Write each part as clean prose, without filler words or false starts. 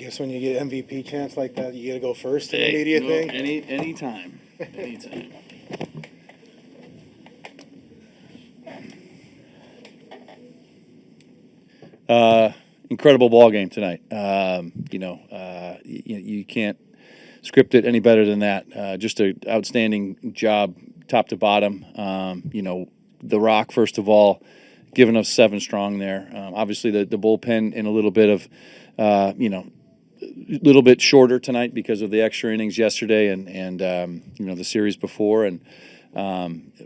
guess when you get an MVP chance like that, you got to go first in the media thing? Anytime. Anytime. Incredible ball game tonight. You can't script it any better than that. Just an outstanding job, top to bottom. The Rock, first of all, giving us 7 strong there. Obviously, the bullpen in a little bit of, little bit shorter tonight because of the extra innings yesterday and the series before. And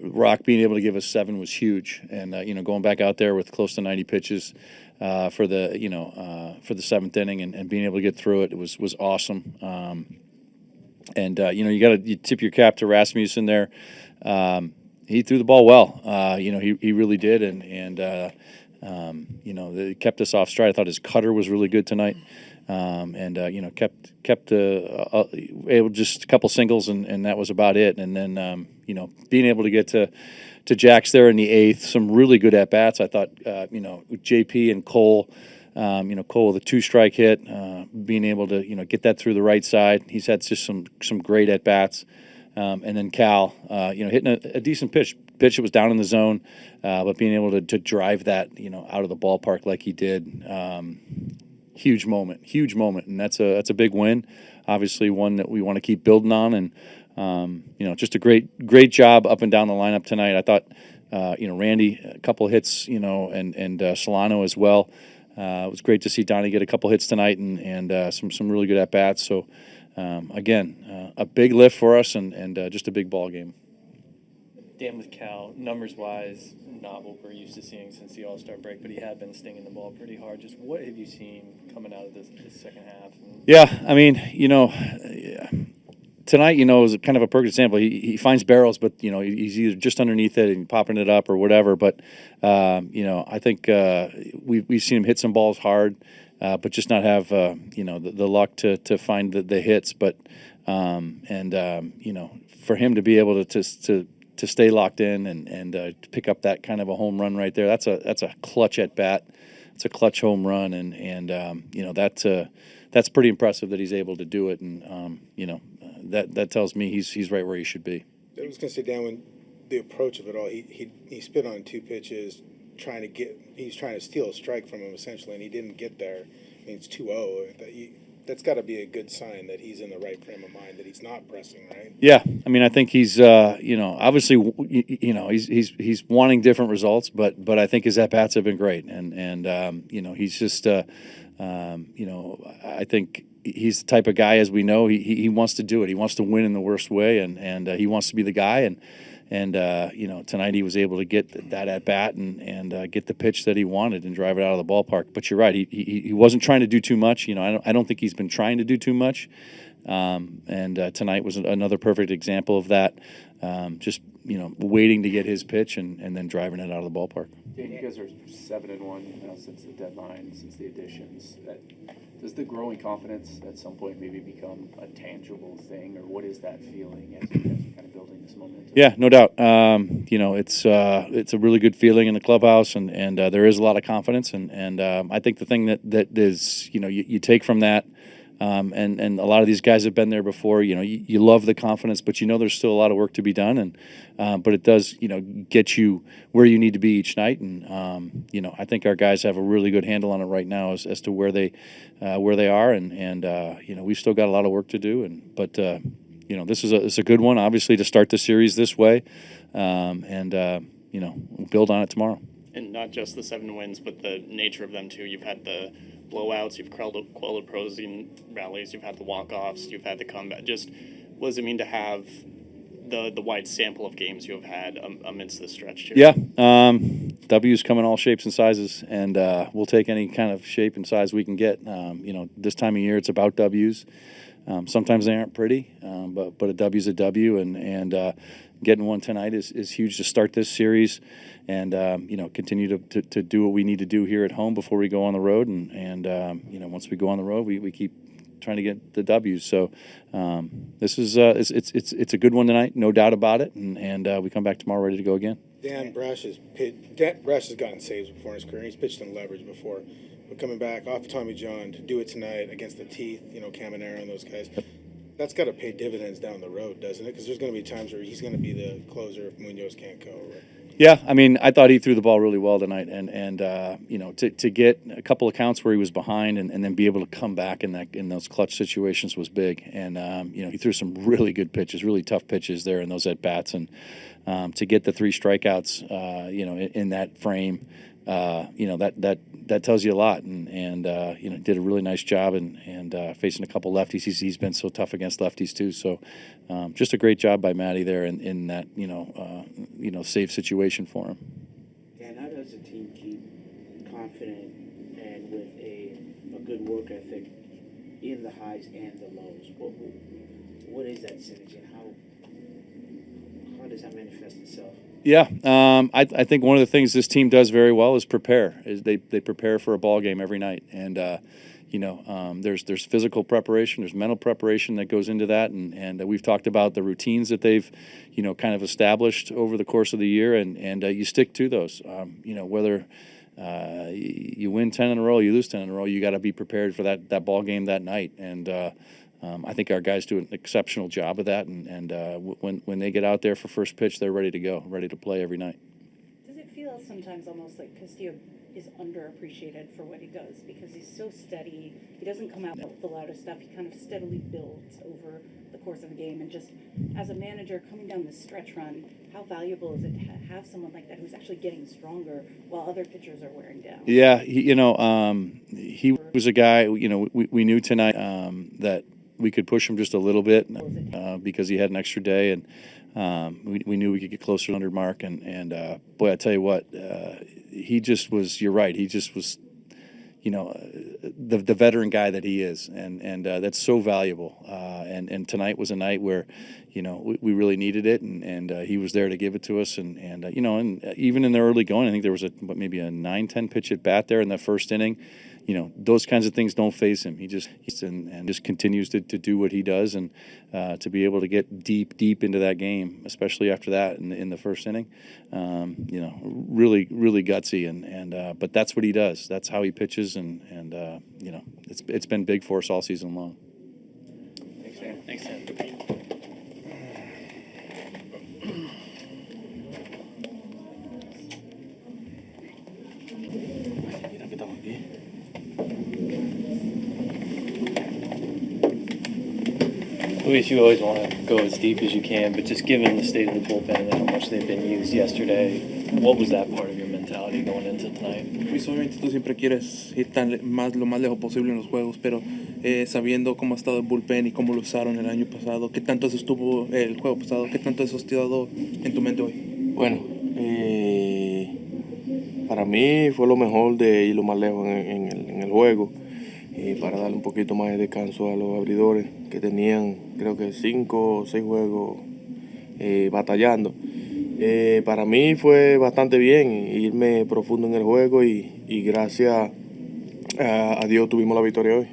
Rock being able to give us 7 was huge. And going back out there with close to 90 pitches for the 7th inning and being able to get through it was awesome. You tip your cap to Rasmussen there. He threw the ball well. He really did, and it kept us off stride. I thought his cutter was really good tonight, kept able just a couple singles, and that was about it. And then being able to get to Jax there in the 8th, some really good at bats. I thought JP and Cole. Cole with a 2-strike hit, being able to get that through the right side. He's had just some great at bats. And then Cal, hitting a decent pitch that was down in the zone, but being able to drive that, out of the ballpark like he did, huge moment, and that's a big win. Obviously, one that we want to keep building on, and just a great job up and down the lineup tonight. I thought, Randy a couple of hits, and Solano as well. It was great to see Donnie get a couple hits tonight and some really good at bats. So. Again, a big lift for us and just a big ball game. Dan, with Cal, numbers-wise, not what we're used to seeing since the All-Star break, but he had been stinging the ball pretty hard. Just what have you seen coming out of this second half? Yeah, I mean, tonight, was kind of a perfect example. He finds barrels, but, he's either just underneath it and popping it up or whatever. But, I think we've seen him hit some balls hard. But just not have the luck to find the hits. But for him to be able to stay locked in and to pick up that kind of a home run right there, that's a clutch at bat. It's a clutch home run, and that's pretty impressive that he's able to do it. And that tells me he's right where he should be. I was going to say, Dan, when the approach of it all, he spit on 2 pitches. He's trying to steal a strike from him essentially, and he didn't get there. I mean, it's 2-0. That's got to be a good sign that he's in the right frame of mind, that he's not pressing, right? Yeah, I mean, I think he's obviously he's wanting different results, but I think his at bats have been great, and he's just I think he's the type of guy, as we know, he wants to do it. He wants to win in the worst way, and he wants to be the guy and tonight he was able to get that at bat and get the pitch that he wanted and drive it out of the ballpark. But you're right, he wasn't trying to do too much. I don't think he's been trying to do too much. Tonight was another perfect example of that. Just waiting to get his pitch and then driving it out of the ballpark. Dan, you guys are 7-1 since the deadline, since the additions. Does the growing confidence at some point maybe become a tangible thing, or what is that feeling as you guys are kind of building this momentum? Yeah, no doubt. It's a really good feeling in the clubhouse, and there is a lot of confidence, and I think the thing that is you take from that. And a lot of these guys have been there before. You love the confidence, but there's still a lot of work to be done. And but it does get you where you need to be each night. And I think our guys have a really good handle on it right now as to where they are. And we've still got a lot of work to do. But this is a good one, obviously, to start the series this way. We'll build on it tomorrow. And not just the 7 wins, but the nature of them too. You've had the blowouts, you've quelled opposing rallies, you've had the walk-offs, you've had the comeback. Just what does it mean to have the wide sample of games you have had amidst this stretch here? Yeah, W's come in all shapes and sizes, and we'll take any kind of shape and size we can get. This time of year, it's about W's. Sometimes they aren't pretty, but a W's a W, and getting one tonight is huge to start this series, and continue to do what we need to do here at home before we go on the road, and once we go on the road, we keep trying to get the W's. So this is it's a good one tonight, no doubt about it, and we come back tomorrow ready to go again. Dan Brash has gotten saves before in his career. He's pitched in leverage before. but coming back off Tommy John to do it tonight against the teeth, Caminero and those guys, that's got to pay dividends down the road, doesn't it? Because there's going to be times where he's going to be the closer if Munoz can't go. Right? Yeah, I mean, I thought he threw the ball really well tonight, and to get a couple of counts where he was behind and then be able to come back in those clutch situations was big. And he threw some really good pitches, really tough pitches there in those at bats, and to get the 3 strikeouts, in that frame, that tells you a lot. And did a really nice job and facing a couple lefties. He's been so tough against lefties too. So just a great job by Matty there in that safe situation for him. And how does the team keep confident and with a good work ethic in the highs and the lows? What is that synergy, and how does that manifest itself? Yeah, I think one of the things this team does very well is prepare. They prepare for a ball game every night, and there's physical preparation, there's mental preparation that goes into that, and we've talked about the routines that they've kind of established over the course of the year, and you stick to those. Whether you win 10 in a row, you lose 10 in a row, you got to be prepared for that ball game that night, and I think our guys do an exceptional job of that, and when they get out there for first pitch, they're ready to go, ready to play every night. Does it feel sometimes almost like Castillo is underappreciated for what he does, because he's so steady? He doesn't come out with the loudest stuff. He kind of steadily builds over the course of a game. And just as a manager coming down this stretch run, how valuable is it to have someone like that who's actually getting stronger while other pitchers are wearing down? Yeah, he was a guy. We knew tonight that we could push him just a little bit because he had an extra day, and we knew we could get closer to the 100 mark. And boy, I tell you what, he just was. You're right. He just was, the veteran guy that he is, and that's so valuable. And tonight was a night where, we really needed it, and he was there to give it to us. And even in the early going, I think there was maybe a 9-10 pitch at bat there in the first inning. Those kinds of things don't faze him. He just continues to do what he does, and to be able to get deep into that game, especially after that in the first inning, really gutsy. And but that's what he does. That's how he pitches, and it's been big for us all season long. Thanks, Dan. Thanks, Dan. Luis, you always want to go as deep as you can, but just given the state of the bullpen and how much they've been used yesterday, what was that part of your mentality going into tonight? Pues obviamente tú siempre quieres ir lo más lejos posible en los juegos, pero sabiendo cómo ha estado el bullpen y cómo lo usaron el año pasado, ¿qué tanto eso estuvo el juego pasado? ¿Qué tanto eso ha estado en tu mente hoy? Bueno, para mí fue lo mejor de ir lo más lejos en el juego, para darle un poquito más de descanso a los abridores que tenían, creo que 5 o 6 juegos batallando. Para mí fue bastante bien irme profundo en el juego y gracias a Dios tuvimos la victoria hoy.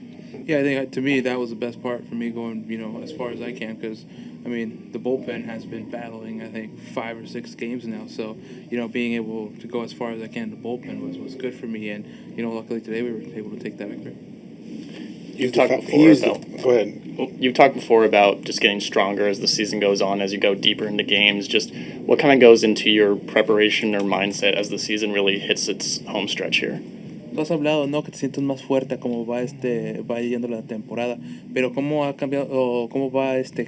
Yeah, I think to me that was the best part for me going, as far as I can, because the bullpen has been battling, I think, 5 or 6 games now. So, being able to go as far as I can in the bullpen was good for me, and luckily today we were able to take that victory. You've talked before about. Go ahead. You've talked before about just getting stronger as the season goes on, as you go deeper into games. Just what kind of goes into your preparation or mindset as the season really hits its home stretch here? Tú has hablado, ¿no?, que te sientes más fuerte como va yendo la temporada, pero ¿cómo ha cambiado, o cómo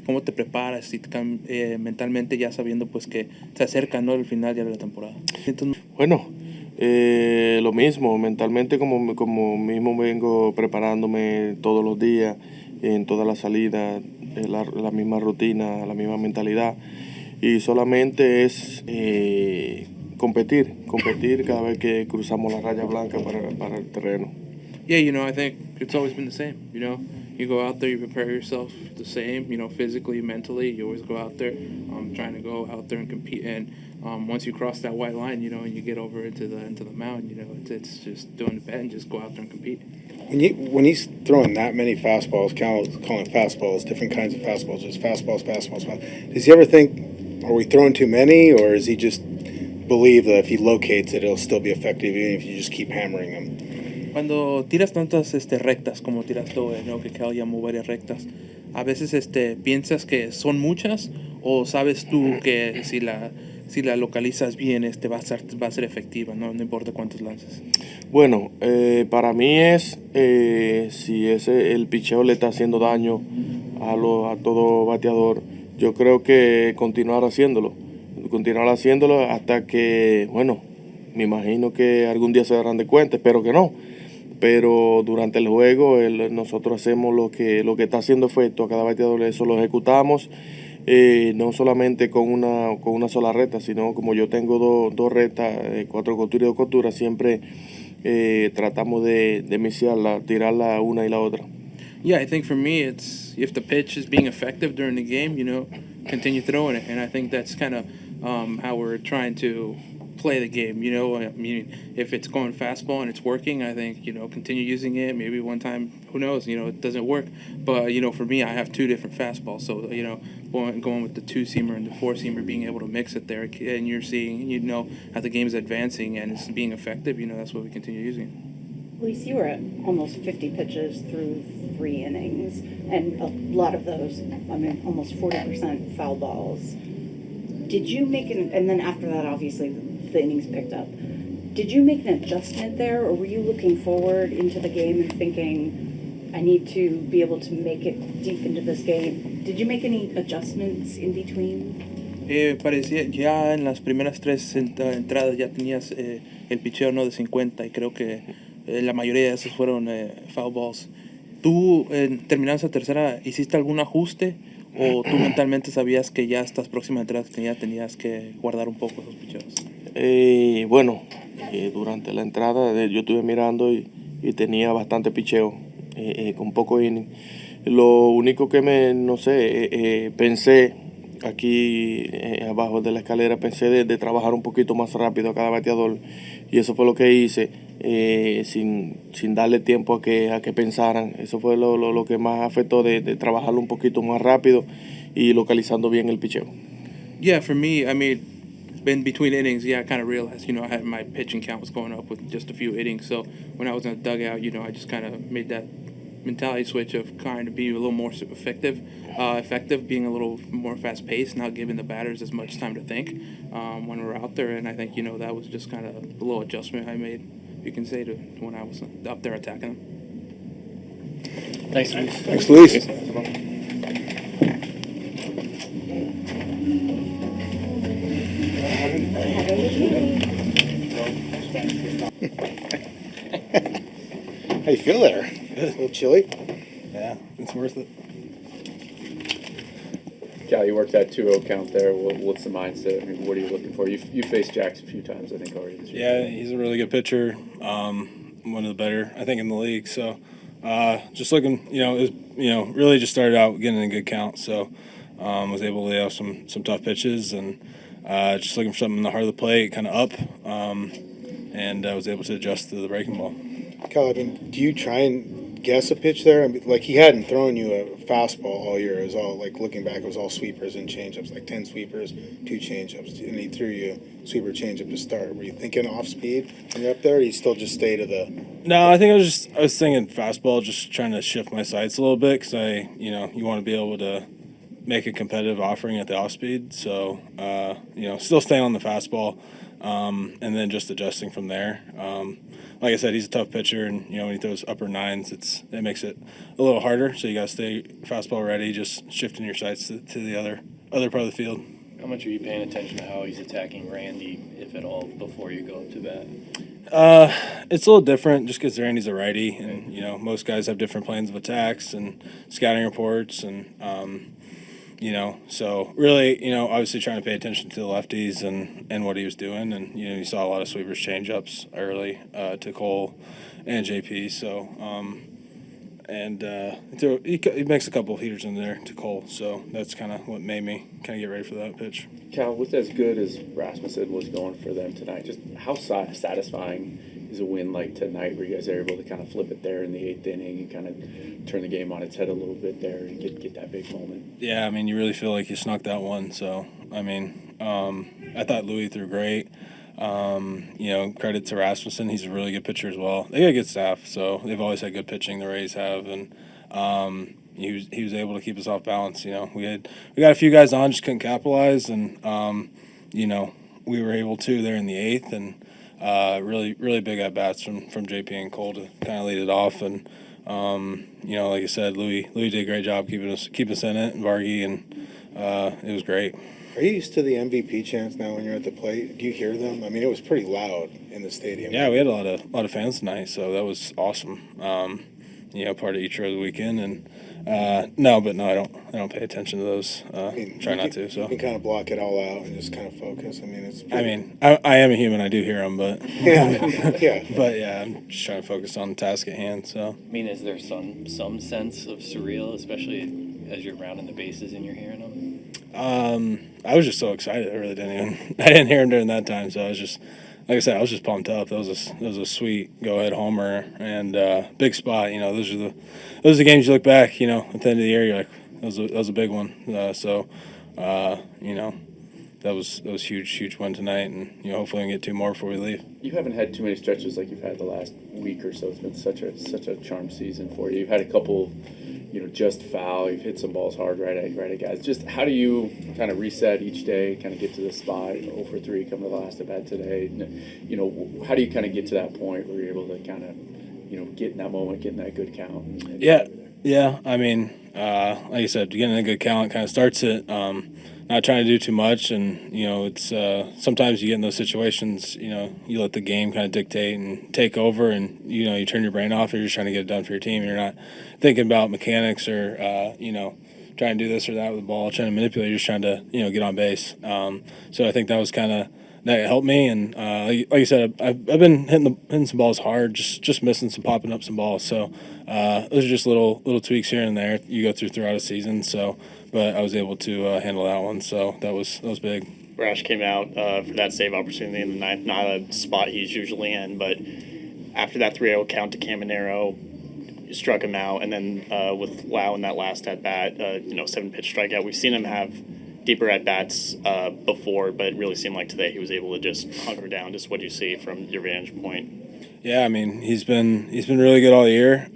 cómo te preparas mentalmente, ya sabiendo pues que se acerca, ¿no?, el final ya de la temporada? Bueno, lo mismo, mentalmente como mismo vengo preparándome todos los días, en todas las salidas, la misma rutina, la misma mentalidad, y solamente es competir cada vez que cruzamos la raya blanca para el terreno. Yeah, I think it's always been the same. You go out there, you prepare yourself the same. Physically, mentally, you always go out there, trying to go out there and compete. And once you cross that white line, and you get over into the mound, it's just doing the bet and just go out there and compete. When he's throwing that many fastballs, calling fastballs, different kinds of fastballs, just fastballs, does he ever think, are we throwing too many, or is he just believe that if he locates it, it'll still be effective even if you just keep hammering him? Cuando tiras tantas rectas como tiraste hoy, ¿no? Que Cal llamó varias rectas, a veces piensas que son muchas o sabes tú que si la localizas bien va a ser efectiva, ¿no? No importa cuántos lances. Bueno, para mí es si el picheo le está haciendo daño a todo bateador, yo creo que continuar haciéndolo hasta que, bueno, me imagino que algún día se darán de cuenta, espero que no, pero durante el juego nosotros hacemos lo que está haciendo efecto a cada bateador, eso lo ejecutamos. No solamente con una sola recta, sino como yo tengo dos rectas, 4 costuras y 2 costuras, siempre tratamos de misiarla, tirarla una y la otra. Yeah, I think for me, it's if the pitch is being effective during the game, continue throwing it. And I think that's kind of how we're trying to play the game. I mean, if it's going fastball and it's working, I think, continue using it. Maybe one time, who knows, it doesn't work. But, for me, I have 2 different fastballs. So, going with the 2-seamer and the 4-seamer, being able to mix it there. And you're seeing, as the game is advancing and it's being effective, that's what we continue using. Luis, you were at almost 50 pitches through 3 innings, and a lot of those, almost 40% foul balls. Did you make and then after that, obviously, the innings picked up. Did you make an adjustment there, or were you looking forward into the game and thinking, I need to be able to make it deep into this game? Did you make any adjustments in between? Parecía, ya en las primeras 3 entradas ya tenías el picheo no de 50 y creo que la mayoría de esos fueron foul balls. ¿Tú terminando esa tercera hiciste algún ajuste o tú mentalmente sabías que ya estas próximas entradas que tenías que guardar un poco esos picheos? Bueno, durante la entrada yo estuve mirando y tenía bastante picheo con poco inning. Lo único que pensé aquí abajo de la escalera, pensé de trabajar un poquito más rápido a cada bateador y eso fue lo que hice. Sin darle tiempo a que pensaran. Eso fue lo que más afectó de trabajarlo un poquito más rápido y localizando bien el picheo. Yeah, for me, I mean, in between innings, I kind of realized, I had my pitching count was going up with just a few innings. So when I was in the dugout, I just kind of made that mentality switch of trying to be a little more effective, being a little more fast-paced, not giving the batters as much time to think when we're out there. And I think, that was just kind of a little adjustment I made, you can say, to when I was up there attacking them. Thanks, Luis. Thanks, Luis. How you feel there? A little chilly? Yeah, it's worth it. Cal, you worked that 2-0 count there. What's the mindset? I mean, what are you looking for? You faced Jax a few times, I think, already this year. Yeah, he's a really good pitcher. One of the better, I think, in the league. So, just looking, really just started out getting a good count. So, was able to lay off some tough pitches and just looking for something in the heart of the plate, kind of up, and I was able to adjust to the breaking ball. Cal, do you try and guess a pitch there? He hadn't thrown you a fastball all year. It was all, looking back, it was all sweepers and changeups, 10 sweepers, 2 changeups, and he threw you a sweeper changeup to start. Were you thinking off speed when you're up there, or you still just stay to the... No, I think I was thinking fastball, just trying to shift my sights a little bit because you want to be able to make a competitive offering at the off speed. So, still staying on the fastball, and then just adjusting from there. Like I said, he's a tough pitcher, and when he throws upper nines, it makes it a little harder. So you got to stay fastball ready, just shifting your sights to the other part of the field. How much are you paying attention to how he's attacking Randy, if at all, before you go up to bat? It's a little different just because Randy's a righty, and most guys have different plans of attacks and scouting reports, and so really, obviously trying to pay attention to the lefties and what he was doing. And, you saw a lot of sweepers change-ups early to Cole and JP. So, he makes a couple of heaters in there to Cole. So that's kind of what made me kind of get ready for that pitch. Cal, with as good as Rasmussen was going for them tonight, just how satisfying is a win like tonight where you guys are able to kind of flip it there in the 8th inning and kind of turn the game on its head a little bit there and get that big moment? Yeah, you really feel like you snuck that one. So, I thought Louis threw great. Credit to Rasmussen. He's a really good pitcher as well. They got a good staff, so they've always had good pitching. The Rays have, and he was able to keep us off balance. We got a few guys on, just couldn't capitalize, and we were able to there in the eighth, and really big at bats from JP and Cole to kind of lead it off, and like I said, Louis did a great job keeping us in it, and Vargy, and it was great. Are you used to the MVP chants now when you're at the plate? Do you hear them? I mean, it was pretty loud in the stadium. Yeah, we had a lot of fans tonight, so that was awesome. Part of each row of the weekend, and I don't pay attention to those. Try not to. So you can kind of block it all out and just kind of focus. I mean, I am a human. I do hear them, but yeah. But yeah, I'm just trying to focus on the task at hand. So I mean, is there some sense of surreal, especially as you're rounding the bases and you're hearing them? I was just so excited. I really I didn't hear him during that time, so I was just, like I said, I was just pumped up. That was a sweet go ahead homer and big spot. Those are the games you look back. At the end of the year, you're like, that was a big one. That was huge win tonight, and hopefully we can get two more before we leave. You haven't had too many stretches like you've had the last week or so. It's been such a charm season for you. You've had a couple, just foul. You've hit some balls hard right at guys. Just how do you kind of reset each day, kind of get to the spot? 0 for 3 coming to the last at bat today. How do you kind of get to that point where you're able to kind of, get in that moment, get in that good count? And Yeah. I mean, like you said, getting a good count kind of starts it. Not trying to do too much, and it's sometimes you get in those situations. You let the game kind of dictate and take over, and you turn your brain off. And you're just trying to get it done for your team. You're not thinking about mechanics or trying to do this or that with the ball, trying to manipulate. You're just trying to get on base. So I think that was kind of that helped me. And like you said, I've been hitting some balls hard, just missing some, popping up some balls. So those are just little tweaks here and there you go throughout a season. So. But I was able to handle that one, so that was big. Rash came out for that save opportunity in the ninth, not a spot he's usually in, but after that 3-0 count to Caminero, struck him out, and then with Lau in that last at-bat, 7-pitch strikeout. We've seen him have deeper at-bats before, but it really seemed like today he was able to just hunker down. Just what do you see from your vantage point? Yeah, I mean, he's been really good all year.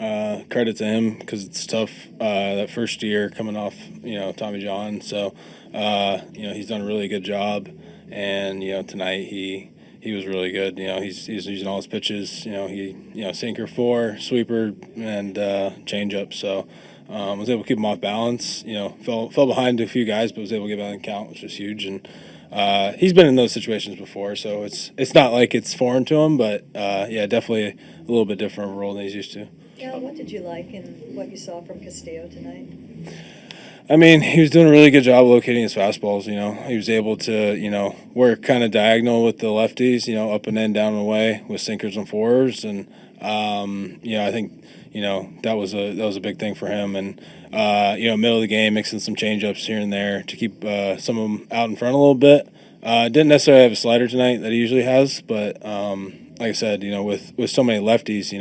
Credit to him because it's tough that first year coming off, Tommy John. So, he's done a really good job. And, tonight he was really good. He's using all his pitches. Sinker 4, sweeper, and changeup. So, was able to keep him off balance. Fell behind a few guys, but was able to get back and count, which was huge. And he's been in those situations before, so it's not like it's foreign to him, but definitely a little bit different role than he's used to. Yeah, what did you like in what you saw from Castillo tonight? I mean, he was doing a really good job locating his fastballs. He was able to work kind of diagonal with the lefties, up and in, down and away with sinkers and fours, and I think that was a big thing for him. And middle of the game, mixing some changeups here and there to keep some of them out in front a little bit. Didn't necessarily have a slider tonight that he usually has, but like I said, with so many lefties,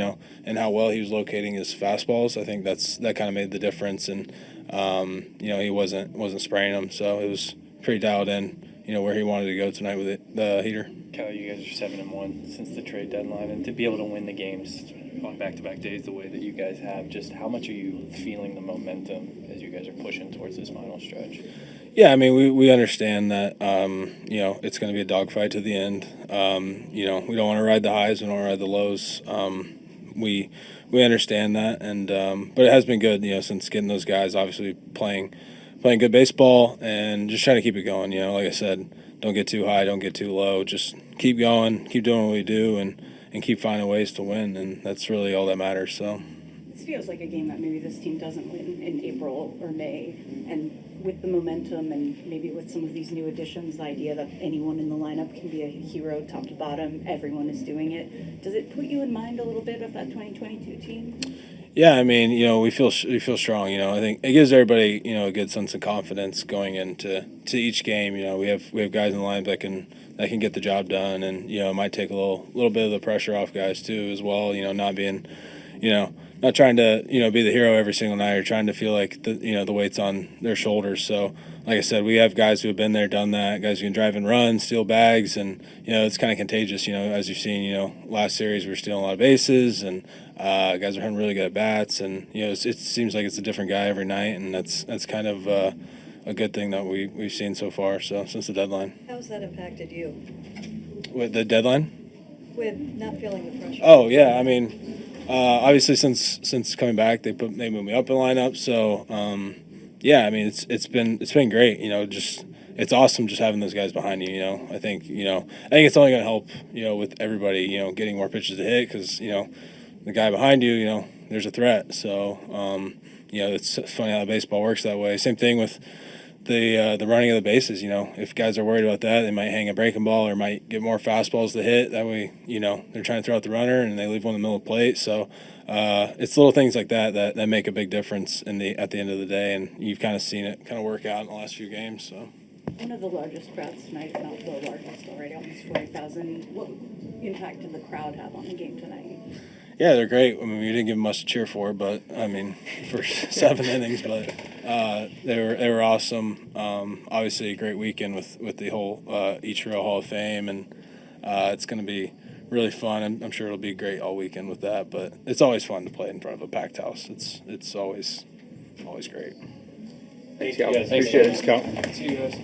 and how well he was locating his fastballs, I think that kind of made the difference. And he wasn't spraying them, so it was pretty dialed in. Where he wanted to go tonight with the heater. Cal, you guys are 7-1 since the trade deadline, and to be able to win the games on back-to-back days the way that you guys have, just how much are you feeling the momentum as you guys are pushing towards this final stretch? Yeah, I mean, we understand that, it's going to be a dogfight to the end. We don't want to ride the highs, we don't want to ride the lows. We understand that, and but it has been good, since getting those guys obviously playing good baseball and just trying to keep it going. Like I said, don't get too high, don't get too low. Just keep going, keep doing what we do, and keep finding ways to win, and that's really all that matters. So This feels like a game that maybe this team doesn't win in April or May, and with the momentum and maybe with some of these new additions, the idea that anyone in the lineup can be a hero top to bottom, everyone is doing it. Does it put you in mind a little bit of that 2022 team? Yeah, I mean, we feel strong. I think it gives everybody a good sense of confidence going into each game. We have guys in the lineup that can get the job done, and it might take a little bit of the pressure off guys too as well. Not being not trying to be the hero every single night or trying to feel like the weight's on their shoulders. So like I said, we have guys who have been there, done that, guys who can drive and run, steal bags, and it's kind of contagious. As you've seen, last series we were stealing a lot of bases, and guys are having really good at bats, and it seems like it's a different guy every night, and that's kind of a good thing that we've seen so far. So since the deadline. How's that impacted you With the deadline? with not feeling the pressure? Oh yeah, I mean, obviously since coming back, they moved me up in lineup. So yeah, I mean it's been great. Just it's awesome just having those guys behind you. I think it's only gonna help with everybody getting more pitches to hit because the guy behind you there's a threat. So it's funny how baseball works that way. Same thing with the running of the bases. If guys are worried about that, they might hang a breaking ball or might get more fastballs to hit. That way, they're trying to throw out the runner and they leave one in the middle of the plate. So it's little things like that make a big difference at the end of the day. And you've kind of seen it kind of work out in the last few games. So One of the largest crowds tonight, not the largest already, almost 40,000. What impact did the crowd have on the game tonight? yeah, they're great. I mean, we didn't give them much to cheer for, but I mean, for 7 innings, but they were awesome. Obviously, a great weekend with the whole Ichiro Hall of Fame, and it's going to be really fun. I'm sure it'll be great all weekend with that. But it's always fun to play in front of a packed house. It's always great. Thanks, guys. Appreciate it. See you guys.